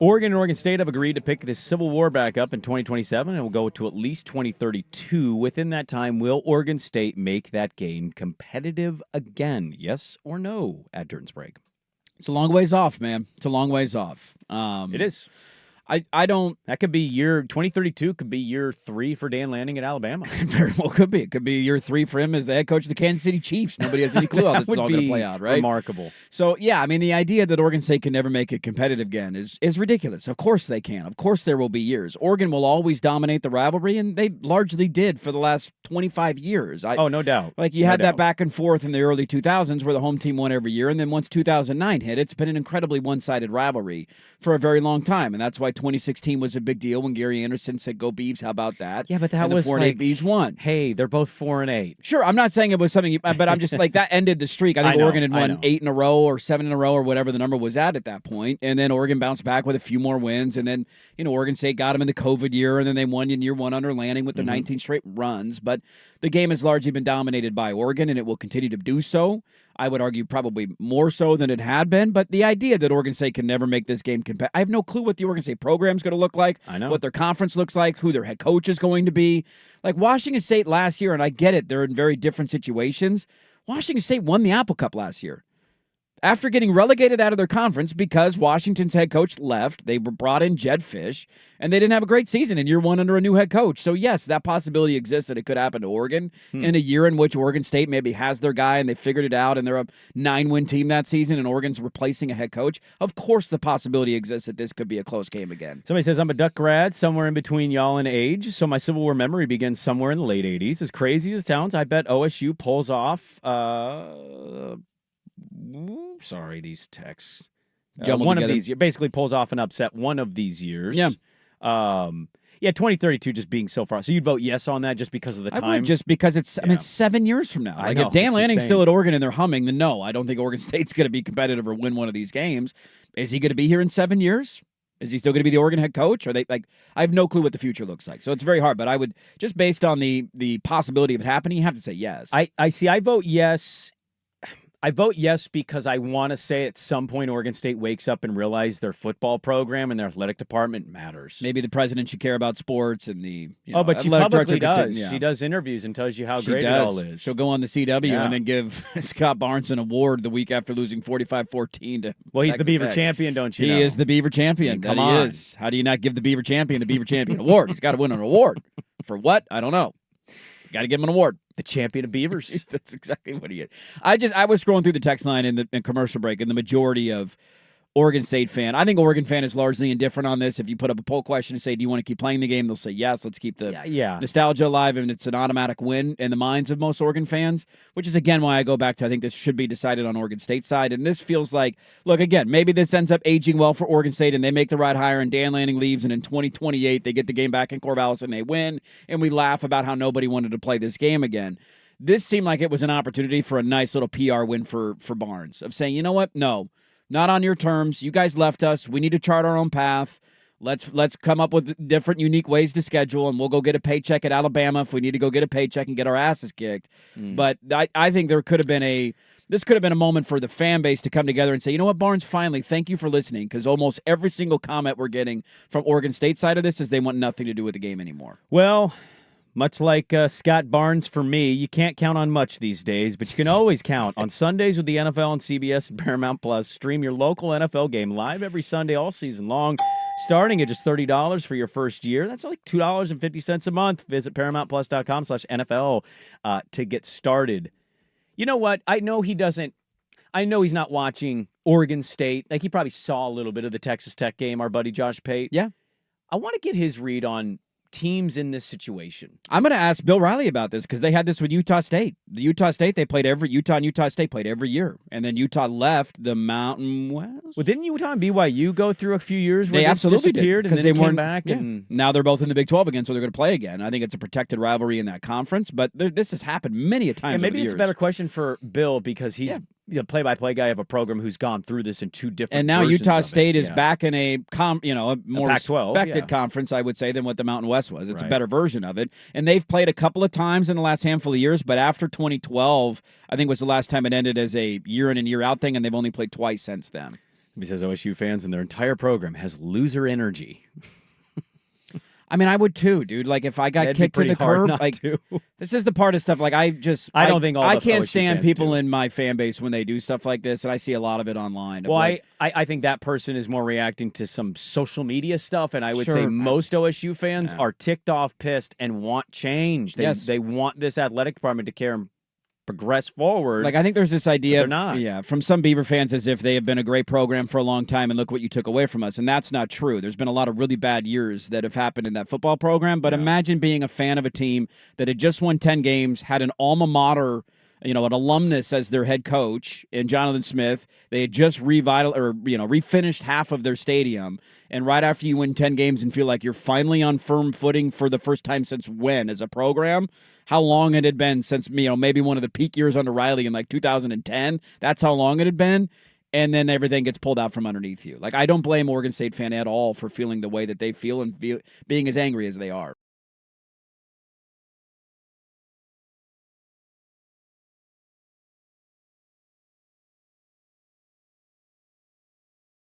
Oregon and Oregon State have agreed to pick this Civil War back up in 2027 and will go to at least 2032. Within that time, will Oregon State make that game competitive again? Yes or no at Dirt and Sprague? It's a long ways off, man. It's a long ways off. It is. I don't. That could be year 2032. Could be year 3 for Dan Lanning at Alabama. Very well could be. It could be year 3 for him as the head coach of the Kansas City Chiefs. Nobody has any clue how this is all going to play out, right? Remarkable. So, yeah, I mean, the idea that Oregon State can never make it competitive again is ridiculous. Of course they can. Of course there will be years. Oregon will always dominate the rivalry, and they largely did for the last 25 years. No doubt. Like, you had that back and forth in the early 2000s where the home team won every year, and then once 2009 hit, it's been an incredibly one-sided rivalry for a very long time, and that's why 2016 was a big deal when Gary Anderson said, "Go Beavs, how about that?" Yeah, but that was 4-8 Beavs won. Hey, they're both 4-8. Sure, I'm not saying it was something, but I'm just like, that ended the streak. I think Oregon had won 8 in a row or 7 in a row or whatever the number was at that point, and then Oregon bounced back with a few more wins, and then Oregon State got them in the COVID year, and then they won in year 1 under Lanning with the 19 straight runs. But the game has largely been dominated by Oregon, and it will continue to do so. I would argue probably more so than it had been, but the idea that Oregon State can never make this game competitive, I have no clue what the Oregon State program is going to look like, what their conference looks like, who their head coach is going to be. Like Washington State last year, and I get it, they're in very different situations. Washington State won the Apple Cup last year. After getting relegated out of their conference because Washington's head coach left, they were brought in Jed Fish, and they didn't have a great season in year 1 under a new head coach. So, yes, that possibility exists that it could happen to Oregon in a year in which Oregon State maybe has their guy and they figured it out and they're a 9-win team that season and Oregon's replacing a head coach. Of course the possibility exists that this could be a close game again. Somebody says, I'm a Duck grad, somewhere in between y'all in age, so my Civil War memory begins somewhere in the late 80s. As crazy as it sounds, I bet OSU pulls off... Sorry, these texts. One together. of these basically pulls off an upset one of these years. Yeah. 2032 just being so far. So you'd vote yes on that just because of the time? I would, just because it's 7 years from now. I know, if Dan it's Lanning's insane. still at Oregon and they're humming, then no, I don't think Oregon State's going to be competitive or win one of these games. Is he going to be here in 7 years? Is he still going to be the Oregon head coach? Or I have no clue what the future looks like. So it's very hard, but I would, just based on the possibility of it happening, you have to say yes. I see. I vote yes. I vote yes because I want to say at some point Oregon State wakes up and realizes their football program and their athletic department matters. Maybe the president should care about sports and the but she publicly does. Yeah. She does interviews and tells you how great it all is. She'll go on the CW and then give Scott Barnes an award the week after losing 45-14 to Well, he's Texas the Beaver Tech. champion, don't you know? He is the Beaver champion. Come that on. He is. How do you not give the Beaver champion award? He's got to win an award. For what? I don't know. Got to give him an award. The champion of Beavers. That's exactly what he is. I was scrolling through the text line in commercial break, and the majority of Oregon State fan, I think Oregon fan is largely indifferent on this. If you put up a poll question and say, do you want to keep playing the game? They'll say yes. Let's keep the nostalgia alive, and it's an automatic win in the minds of most Oregon fans, which is, again, why I go back to I think this should be decided on Oregon State's side. And this feels like, look, again, maybe this ends up aging well for Oregon State, and they make the right hire, and Dan Lanning leaves, and in 2028 they get the game back in Corvallis, and they win, and we laugh about how nobody wanted to play this game again. This seemed like it was an opportunity for a nice little PR win for Barnes of saying, you know what, no. Not on your terms. You guys left us. We need to chart our own path. Let's come up with different, unique ways to schedule, and we'll go get a paycheck at Alabama if we need to go get a paycheck and get our asses kicked. But I think this could have been a moment for the fan base to come together and say, you know what, Barnes, finally, thank you for listening, because almost every single comment we're getting from Oregon State side of this is they want nothing to do with the game anymore. Well, much like Scott Barnes for me, you can't count on much these days, but you can always count on Sundays with the NFL on CBS and Paramount Plus. Stream your local NFL game live every Sunday all season long, starting at just $30 for your first year. That's like $2.50 a month. Visit ParamountPlus.com/NFL to get started. You know what? I know he's not watching Oregon State. Like, he probably saw a little bit of the Texas Tech game, our buddy Josh Pate. Yeah. I want to get his read on teams in this situation. I'm going to ask Bill Riley about this because they had this with Utah State. The Utah State, they played Utah and Utah State played every year. And then Utah left the Mountain West. Well, didn't Utah and BYU go through a few years where they absolutely disappeared did, and then they came weren't back? Yeah. And now they're both in the Big 12 again, so they're going to play again. I think it's a protected rivalry in that conference, but this has happened many a time. And maybe over the it's years. a better question for Bill because he's the play-by-play guy of a program who's gone through this in two different. And now versions Utah of State it. is back in a more Pac-12, respected conference, I would say, than what the Mountain West was. It's a Right. better version of it. And they've played a couple of times in the last handful of years, but after 2012, I think was the last time it ended as a year in and year out thing, and they've only played twice since then. He says OSU fans and their entire program has loser energy. I mean, I would too, dude. Like if I got That'd kicked be to the pretty hard curb, not like to. this is the part of stuff. Like I don't think all I the can't OSU stand fans people do. in my fan base when they do stuff like this, and I see a lot of it online. Well, I think that person is more reacting to some social media stuff, and I would say Sure. most OSU fans are ticked off, pissed, and want change. They want this athletic department to care and progress forward. Like I think there's this idea of not. from some Beaver fans as if they have been a great program for a long time and look what you took away from us, and that's not true. There's been a lot of really bad years that have happened in that football program, but imagine being a fan of a team that had just won 10 games, had an alma mater, an alumnus as their head coach in Jonathan Smith. They had just refinished half of their stadium, and right after you win 10 games and feel like you're finally on firm footing for the first time since when as a program? How long it had been since, maybe one of the peak years under Riley in like 2010. That's how long it had been. And then everything gets pulled out from underneath you. Like, I don't blame Oregon State fan at all for feeling the way that they feel and being as angry as they are.